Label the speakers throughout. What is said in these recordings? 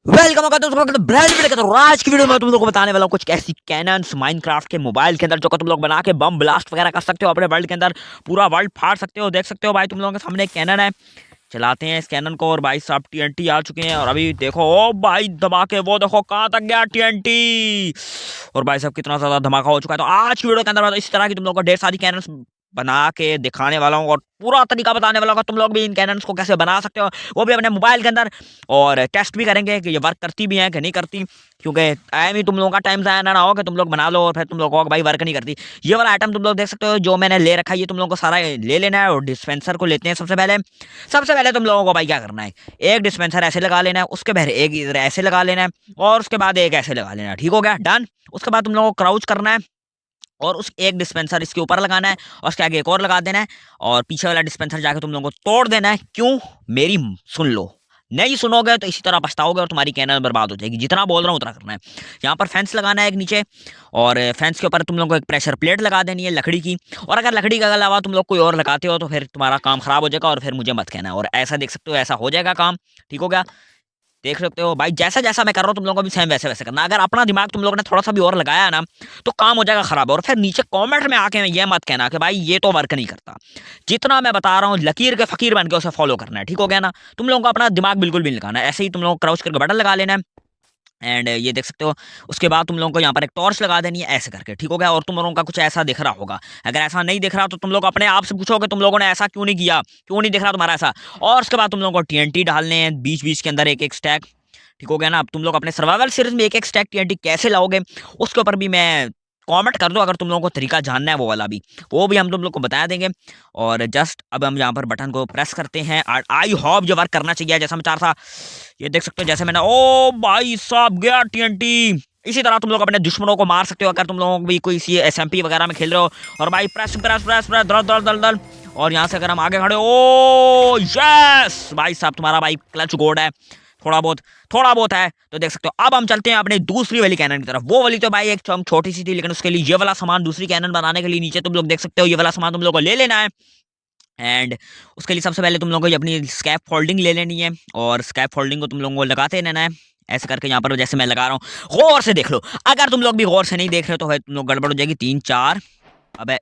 Speaker 1: Welcome करता हूं brand video के। तो आज की वीडियो में तुम लोग को बताने वाला हूं कुछ ऐसी कैनन्स माइनक्राफ्ट के मोबाइल के अंदर जो तुम लोग बना के बम ब्लास्ट वगैरह कर सकते हो अपने वर्ल्ड के अंदर। पूरा वर्ल्ड फाड़ सकते हो। देख सकते हो भाई तुम लोगों के सामने एक कैनन है। चलाते हैं इस कैनन को और भाई साहब टीएनटी आ चुके हैं और अभी देखो ओ भाई धमाके, वो देखो कहां तक गया टीएनटी। और भाई साहब कितना ज्यादा धमाका हो चुका है। तो आज की वीडियो के अंदर मैं तो इस तरह की तुम लोग को ढेर सारी कैनन्स बना के दिखाने वाला हूँ और पूरा तरीका बताने वाला हूँ तुम लोग भी इन कैनन्स को कैसे बना सकते हो, वो भी अपने मोबाइल के अंदर। और टेस्ट भी करेंगे कि ये वर्क करती भी हैं कि नहीं करती, क्योंकि टाइम ही तुम लोगों का टाइम ज़ाया ना हो कि तुम लोग बना लो और फिर तुम लोगों को भाई वर्क नहीं करती। ये वाला आइटम तुम लोग देख सकते हो जो मैंने ले रखा है, ये तुम लोगों को सारा ले लेना है। और डिस्पेंसर को लेते हैं सबसे पहले तुम लोगों को भाई क्या करना है, एक डिस्पेंसर ऐसे लगा लेना है, उसके बाद एक इधर ऐसे लगा लेना है और उसके बाद एक ऐसे लगा लेना है। ठीक हो गया, डन। उसके बाद तुम लोगों को क्राउच करना है और उस एक डिस्पेंसर इसके ऊपर लगाना है और उसके आगे एक और लगा देना है और पीछे वाला डिस्पेंसर जाके तुम लोगों को तोड़ देना है। क्यों? मेरी सुन लो, नहीं सुनोगे तो इसी तरह पछताओगे और तुम्हारी कैनल बर्बाद हो जाएगी। जितना बोल रहा हूँ उतना करना है। यहाँ पर फेंस लगाना है एक नीचे और फेंस के ऊपर तुम लोगों को एक प्रेशर प्लेट लगा देनी है लकड़ी की। और अगर लकड़ी के अलावा तुम लोग कोई और लगाते हो तो फिर तुम्हारा काम खराब हो जाएगा और फिर मुझे मत कहना। और ऐसा देख सकते हो ऐसा हो जाएगा काम। ठीक हो गया, देख सकते हो भाई जैसा जैसा मैं कर रहा हूँ तुम लोगों को भी सेम वैसे वैसे करना। अगर अपना दिमाग तुम लोगों ने थोड़ा सा भी और लगाया ना तो काम हो जाएगा खराब। और फिर नीचे कमेंट में आके ये मत कहना कि भाई ये तो वर्क नहीं करता। जितना मैं बता रहा हूँ लकीर के फकीर बन के उसे फॉलो करना है। ठीक हो गया ना? तुम लोगों को अपना दिमाग बिल्कुल भी नहीं लगाना है। ऐसे ही तुम लोग क्राउच करके बटन लगा लेना है एंड ये देख सकते हो। उसके बाद तुम लोगों को यहाँ पर एक टॉर्च लगा देनी है ऐसे करके। ठीक हो गया, और तुम लोगों का कुछ ऐसा दिख रहा होगा। अगर ऐसा नहीं दिख रहा तो तुम लोग अपने आप से पूछोगे तुम लोगों ने ऐसा क्यों नहीं किया, क्यों नहीं दिख रहा तुम्हारा ऐसा। और उसके बाद तुम लोगों को टीएनटी डालने हैं बीच बीच के अंदर एक एक स्टैक। ठीक हो गया ना? अब तुम लोग अपने सर्वाइवल सीरीज में एक एक स्टैक टीएनटी कैसे लाओगे उसके ऊपर भी मैं कमेंट कर दो। अगर तुम लोगों को तरीका जानना है वो भी हम तुम लोग को बता देंगे। और जस्ट अब हम यहाँ पर बटन को प्रेस करते हैं। आई होप जो वर्क करना चाहिए जैसा मैं चाह रहा था। ये देख सकते हो जैसे मैंने, ओ भाई साहब गया टीएनटी। इसी तरह तुम लोग अपने दुश्मनों को मार सकते हो अगर तुम लोगों को भी कोई सी एसएमपी वगैरह में खेल रहे हो। और भाई प्रेस प्रेस प्रेस प्रेस दल दल दल दल। और यहाँ से अगर हम आगे खड़े, ओ यस भाई साहब तुम्हारा भाई क्लच गोड है। थोड़ा बहुत है तो देख सकते हो। अब हम चलते हैं अपनी दूसरी वाली कैनन की तरफ। वो वाली तो भाई एक छोटी सी थी, लेकिन उसके लिए ये वाला सामान दूसरी कैनन बनाने के लिए नीचे तुम लोग देख सकते हो ये वाला सामान तुम लोग को ले लेना है। एंड उसके लिए सबसे पहले तुम लोगों को अपनी स्कैप फोल्डिंग ले लेनी है और स्कैप फोल्डिंग को तुम लोगों को लगाते रहना है ऐसे करके। यहाँ पर जैसे मैं लगा रहा हूँ गौर से देख लो। अगर तुम लोग भी गौर से नहीं देख रहे हो तो भाई तुम लोग गड़बड़ हो जाएगी। 3 4 अब।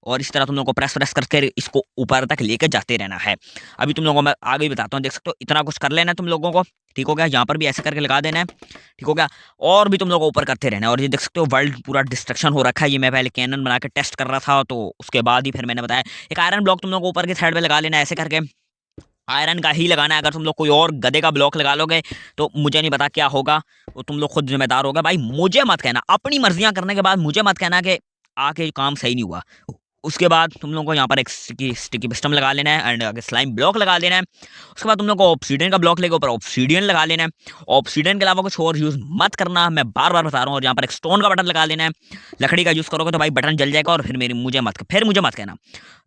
Speaker 1: और इस तरह तुम लोग को प्रेस प्रेस करके इसको ऊपर तक लेके जाते रहना है। अभी तुम लोगों को मैं आगे ही बताता हूँ। देख सकते हो इतना कुछ कर लेना है तुम लोगों को। ठीक हो गया, यहाँ पर भी ऐसे करके लगा देना है। ठीक हो गया, और भी तुम लोग को ऊपर करते रहना है। और ये देख सकते हो वर्ल्ड पूरा डिस्ट्रक्शन हो रखा है। ये मैं पहले कैनन बना के टेस्ट कर रहा था तो उसके बाद ही फिर मैंने बताया। एक आयरन ब्लॉक तुम लोग को ऊपर की साइड पे लगा लेना है ऐसे करके। आयरन का ही लगाना है। अगर तुम लोग कोई और गधे का ब्लॉक लगा लोगे तो मुझे नहीं पता क्या होगा, वो तुम लोग खुद जिम्मेदार होगा। भाई मुझे मत कहना, अपनी मर्जियां करने के बाद मुझे मत कहना कि आके काम सही नहीं हुआ। उसके बाद तुम लोगों को यहाँ पर एक स्टिकी पिस्टम लगा लेना है एंड आगे स्लाइम ब्लॉक लगा देना है। उसके बाद तुम लोग को ऑब्सीडियन का ब्लॉक लेके ऊपर ऑब्सीडियन लगा लेना है। ऑब्सीडियन के अलावा कुछ और यूज मत करना, मैं बार बार बता रहा हूँ। और यहाँ पर एक स्टोन का बटन लगा लेना है। लकड़ी का यूज करोगे तो भाई बटन जल जाएगा और फिर मुझे मत कहना।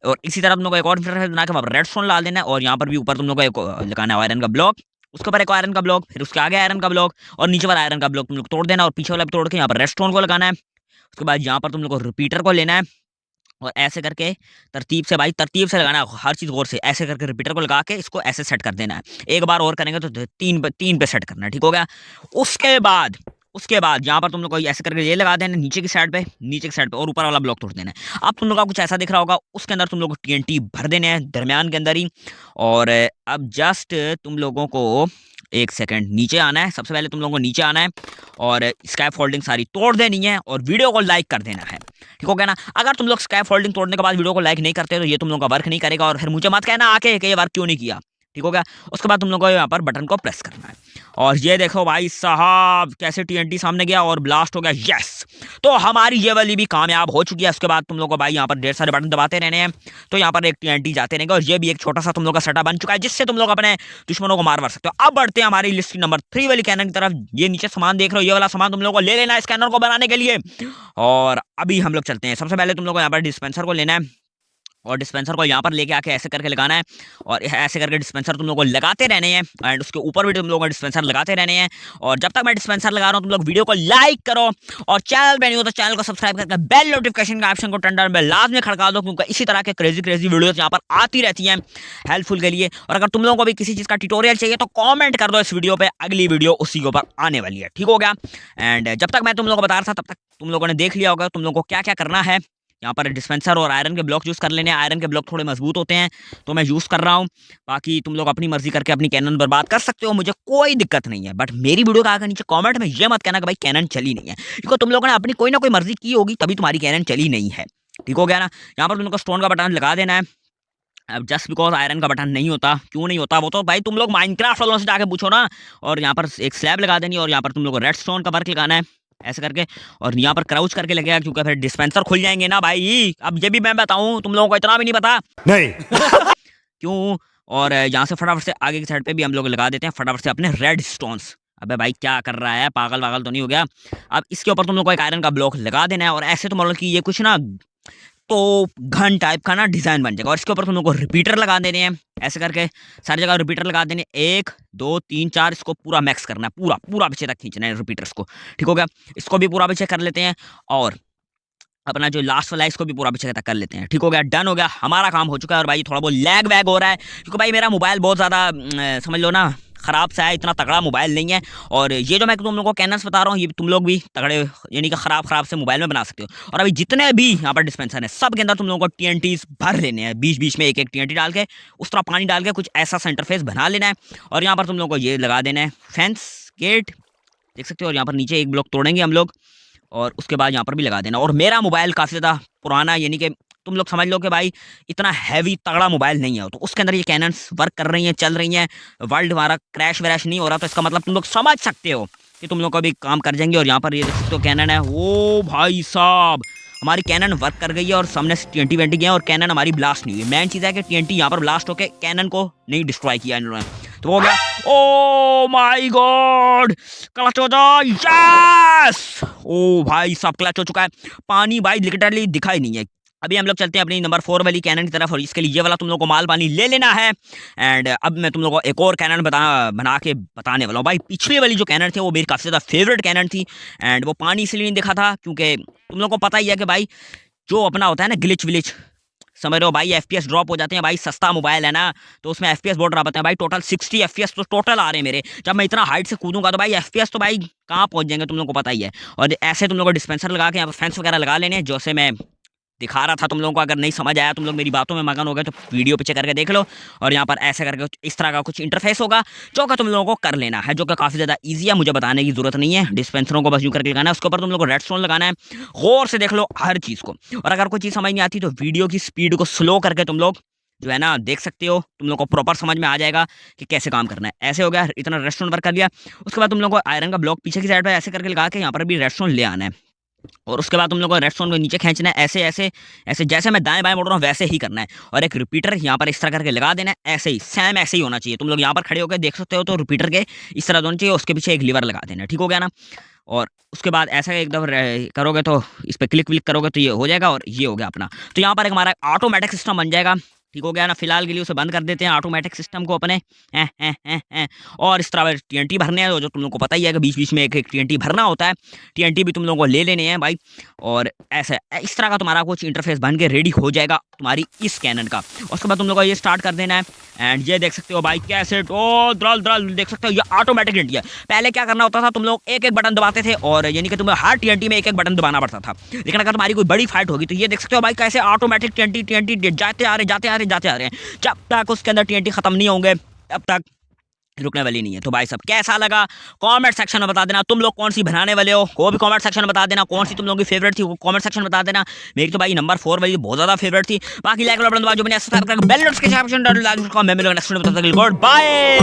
Speaker 1: और इसी तरह तुम लोग को एक और बना के वहाँ पर रेड स्टोन ला देना है और यहाँ पर भी ऊपर तुम लोग को एक लगाना है आयरन का ब्लॉक। उसके ऊपर एक आयरन का ब्लॉक, फिर उसके आगे आयरन का ब्लॉक और नीचे वाला आयरन का ब्लॉक तुम लोग तोड़ देना और पीछे वाला भी तोड़ के यहाँ पर रेड स्टोन को लगाना है। उसके बाद यहाँ पर तुम लोग को रिपीटर को लेना है और ऐसे करके तरतीब से लगाना है हर चीज़ गौर से। ऐसे करके रिपीटर को लगा के इसको ऐसे सेट कर देना है। एक बार और करेंगे तो तीन पे सेट करना है। ठीक हो गया। उसके बाद यहाँ पर तुम लोग को ऐसे करके ये लगा देना नीचे की साइड पे और ऊपर वाला ब्लॉक तोड़ देना है। अब तुम लोग का कुछ ऐसा दिख रहा होगा, उसके अंदर तुम लोग को टीएनटी भर देने हैं दरमियान के अंदर ही। और अब जस्ट तुम लोगों को एक सेकंड नीचे आना है। सबसे पहले तुम लोगों को नीचे आना है और स्कैप फोल्डिंग सारी तोड़ देनी है और वीडियो को लाइक कर देना है। ठीक हो गया ना? अगर तुम लोग स्कैप फोल्डिंग तोड़ने के बाद वीडियो को लाइक नहीं करते तो ये तुम लोगों का वर्क नहीं करेगा और फिर मुझे मत कहना आके कि ये वर्क क्यों नहीं किया। ठीक हो गया। उसके बाद तुम लोगों को यहाँ पर बटन को प्रेस करना है और ये देखो भाई साहब कैसे टीएनटी सामने गया और ब्लास्ट हो गया। यस, तो हमारी ये वाली भी कामयाब हो चुकी है। उसके बाद तुम लोग को भाई यहाँ पर ढेर सारे बटन दबाते रहने हैं तो यहाँ पर एक टीएनटी जाते रहेंगे और ये भी एक छोटा सा तुम लोग का सेटअप बन चुका है जिससे तुम लोग अपने दुश्मनों को मार सकते हो। अब बढ़ते हैं हमारी लिस्ट नंबर 3 वाली कैनन की तरफ। ये नीचे सामान देख रहे हो, ये वाला सामान तुम लोग को ले लेना है इस कैनन को बनाने के लिए। और अभी हम लोग चलते हैं। सबसे पहले तुम लोग को यहाँ पर डिस्पेंसर को लेना है और डिस्पेंसर को यहाँ पर लेके आके ऐसे करके लगाना है और ऐसे करके डिस्पेंसर तुम लोग को लगाते रहने हैं एंड उसके ऊपर भी तुम लोगों को डिस्पेंसर लगाते रहने हैं। और जब तक मैं डिस्पेंसर लगा रहा हूँ तुम लोग वीडियो को लाइक करो और चैनल पे नहीं हो तो चैनल को सब्सक्राइब करके बेल नोटिफिकेशन का ऑप्शन को टर्न डाउन बेल लाजमी खड़का दो, क्योंकि इसी तरह के क्रेजी क्रेजी वीडियोस यहाँ पर आती रहती हैं हेल्पफुल के लिए। और अगर तुम लोगों को भी किसी चीज़ का ट्यूटोरियल चाहिए तो कॉमेंट कर दो इस वीडियो पर, अगली वीडियो उसी के ऊपर आने वाली है, ठीक हो गया। एंड जब तक मैं तुम लोगों को बता रहा था तब तक तुम लोगों ने देख लिया होगा तुम लोगों को क्या क्या करना है। यहाँ पर डिस्पेंसर और आयरन के ब्लॉक यूज़ कर लेने हैं, आयरन के ब्लॉक थोड़े मजबूत होते हैं तो मैं यूज़ कर रहा हूँ। बाकी तुम लोग अपनी मर्जी करके अपनी कैनन बर्बाद कर सकते हो, मुझे कोई दिक्कत नहीं है। बट मेरी वीडियो का आकर नीचे कमेंट में ये मत कहना कि भाई कैनन चली नहीं है, क्योंकि तुम लोगों ने अपनी कोई ना कोई मर्जी की होगी तभी तुम्हारी कैनन चली नहीं है, ठीक हो गया ना। यहाँ पर तुम लोग को स्टोन का बटन लगा देना है। अब जस्ट बिकॉज आयरन का बटन नहीं होता, क्यों नहीं होता वो तो भाई तुम लोग माइनक्राफ्ट वालों से जाके पूछो ना। और यहाँ पर एक स्लैब लगा देनी और यहाँ पर तुम लोग को रेड स्टोन का वर्क लगाना है ऐसे करके, और यहाँ पर क्राउच करके लगेगा क्योंकि फिर डिस्पेंसर खुल जाएंगे ना भाई। अब ये भी मैं बताऊं, तुम लोगों को इतना भी नहीं पता
Speaker 2: नहीं
Speaker 1: क्यों। और यहाँ से फटाफट से आगे की साइड पे भी हम लोग लगा देते हैं फटाफट से अपने रेड स्टोन्स। अबे भाई क्या कर रहा है, पागल वागल तो नहीं हो गया। अब इसके ऊपर तुम लोग को एक आयरन का ब्लॉक लगा देना है और ऐसे तो मतलब कि ये कुछ ना तो घन टाइप का ना डिजाइन बन जाएगा। और इसके ऊपर तुम लोग को रिपीटर लगा देने हैं ऐसे करके, सारी जगह रिपीटर लगा देने, 1 2 3 4, इसको पूरा मैक्स करना है, पूरा पूरा पीछे तक खींचना है रिपीटर्स को, ठीक हो गया। इसको भी पूरा पीछे कर लेते हैं और अपना जो लास्ट वाला है इसको भी पूरा पीछे तक कर लेते हैं, ठीक हो गया। डन हो गया, हमारा काम हो चुका है। और भाई थोड़ा बहुत लैग वैग हो रहा है क्योंकि भाई मेरा मोबाइल बहुत ज़्यादा समझ लो ना ख़राब सा है, इतना तगड़ा मोबाइल नहीं है। और ये जो मैं तुम लोगों को कैनन्स बता रहा हूँ ये तुम लोग भी तगड़े यानी कि ख़राब से मोबाइल में बना सकते हो। और अभी जितने भी यहाँ पर डिस्पेंसर हैं सब के अंदर तुम लोगों को TNTs भर लेने हैं, बीच बीच में एक एक TNT डाल के उस तरह पानी डाल के कुछ ऐसा सेंटरफेस बना लेना है। और यहाँ पर तुम लोगों को ये लगा देना है फेंस गेट, देख सकते हो। और यहाँ पर नीचे एक ब्लॉक तोड़ेंगे हम लोग और उसके बाद यहाँ पर भी लगा देना। और मेरा मोबाइल काफ़ी ज़्यादा पुराना यानी कि तुम लोग समझ लो कि भाई इतना हैवी तगड़ा मोबाइल नहीं है, तो उसके अंदर ये कैनन्स वर्क कर रही हैं, चल रही हैं, वर्ल्ड हमारा क्रैश वैश नहीं हो रहा। तो इसका मतलब तुम लोग समझ सकते हो कि तुम लोग को भी काम कर जाएंगे। और यहाँ पर ये देख सकते हो कैनन है, ओ भाई साहब हमारी कैनन वर्क कर गई है और सामने से TNT वेंटी गया और कैनन हमारी ब्लास्ट नहीं हुई। मेन चीज़ है कि TNT यहाँ पर ब्लास्ट होकर कैनन को नहीं डिस्ट्रॉय किया इन्होंने, तो हो गया। ओ माय गॉड क्लच हो जाओ, यस। ओ भाई सब क्लच हो चुका है, पानी भाई लिटरली दिखाई नहीं है। अभी हम लोग चलते हैं अपनी नंबर 4 वाली कैनन की तरफ और इसके लिए ये वाला तुम लोग को माल पानी ले लेना है। एंड अब मैं तुम लोग को एक और कैनन बना के बताने वाला हूँ। भाई पिछली वाली जो कैनन थी वो मेरी काफ़ी ज़्यादा फेवरेट कैनन थी एंड वो पानी इसलिए नहीं दिखा था क्योंकि तुम लोग को पता ही है कि भाई जो अपना होता है ना ग्लिच विलिच, समझ रहे हो भाई, FPS ड्रॉप हो जाते हैं भाई, सस्ता मोबाइल है ना तो उसमें FPS बहुत ड्रॉप आते हैं भाई। टोटल 60 FPS तो टोटल आ रहे हैं मेरे। जब मैं इतना हाइट से कूदूंगा तो भाई FPS तो भाई कहाँ पहुंच जाएंगे तुम लोग को पता ही है। और ऐसे तुम लोग को डिस्पेंसर लगा के यहाँ पर फैंस वगैरह लगा लेने जैसे मैं दिखा रहा था तुम लोगों को। अगर नहीं समझ आया तुम लोग मेरी बातों में मगन हो गए तो वीडियो पीछे करके देख लो। और यहाँ पर ऐसे करके इस तरह का कुछ इंटरफेस होगा जो कि तुम लोगों को कर लेना है, जो कि काफ़ी ज़्यादा ईजी है, मुझे बताने की जरूरत नहीं है। डिस्पेंसरों को बस यूँ करके लगाना है, उसके ऊपर तुम लोग को रेडस्टोन लगाना है। गौर से देख लो हर चीज़ को, और अगर कोई चीज़ समझ नहीं आती तो वीडियो की स्पीड को स्लो करके तुम लोग जो है ना देख सकते हो, तुम लोग को प्रॉपर समझ में आ जाएगा कि कैसे काम करना है। ऐसे हो गया, इतना रेडस्टोन वर्क कर लिया। उसके बाद तुम लोग को आयरन का ब्लॉक पीछे की साइड पर ऐसे करके लगा के यहाँ पर भी रेडस्टोन ले आना है। और उसके बाद तुम लोगों को रेडस्टोन को नीचे खींचना है ऐसे ऐसे ऐसे, जैसे मैं दाएं बाएं मोड़ रहा हूँ वैसे ही करना है। और एक रिपीटर यहाँ पर इस तरह करके लगा देना है, ऐसे ही सेम ऐसे ही होना चाहिए। तुम लोग यहाँ पर खड़े होकर देख सकते हो तो रिपीटर के इस तरह होना चाहिए, उसके पीछे एक लीवर लगा देना है, ठीक हो गया ना। और उसके बाद ऐसा एकदम करोगे तो इस पर क्लिक विलिक करोगे तो ये हो जाएगा और ये हो गया अपना। तो यहाँ पर एक हमारा ऑटोमेटिक सिस्टम बन जाएगा, ठीक हो गया ना। फिलहाल के लिए उसे बंद कर देते हैं ऑटोमेटिक सिस्टम को अपने और इस तरह TNT भरने हैं जो तुम लोग को पता ही है कि बीच बीच में एक एक TNT भरना होता है। TNT भी तुम लोगों को ले लेने हैं भाई। और ऐसे इस तरह का तुम्हारा कुछ इंटरफेस बन के रेडी हो जाएगा तुम्हारी इस कैनन का। उसके बाद तुम लोग को ये स्टार्ट कर देना है एंड ये देख सकते हो भाई कैसे द्रल देख सकते हो, ये ऑटोमेटिक TNT है। पहले क्या करना होता था, तुम लोग एक एक बटन दबाते थे और यानी कि तुम्हें हर TNT में एक एक बटन दबाना पड़ता था। लेकिन अगर तुम्हारी कोई बड़ी फाइट होगी तो ये देख सकते हो भाई कैसे ऑटोमेटिक TNT जाते आ रहे हैं। जब तक उसके अंदर TNT खत्म नहीं होंगे तब तक रुकने वाली नहीं है। तो भाई सब कैसा लगा कमेंट सेक्शन में बता देना। तुम लोग कौन सी बनाने वाले हो वो भी कमेंट सेक्शन में बता देना। कौन सी तुम लोगों की फेवरेट थी वो कमेंट सेक्शन में बता देना। मेरी तो भाई नंबर 4 वाली बहुत ज्यादा फेवरेट थी। बाकी लाइक जो मैंने सब्सक्राइब करके बेल नोटिफिकेशन ऑप्शन डाल, मैं मिलूंगा नेक्स्ट वीडियो में, तब तक गुड बाय।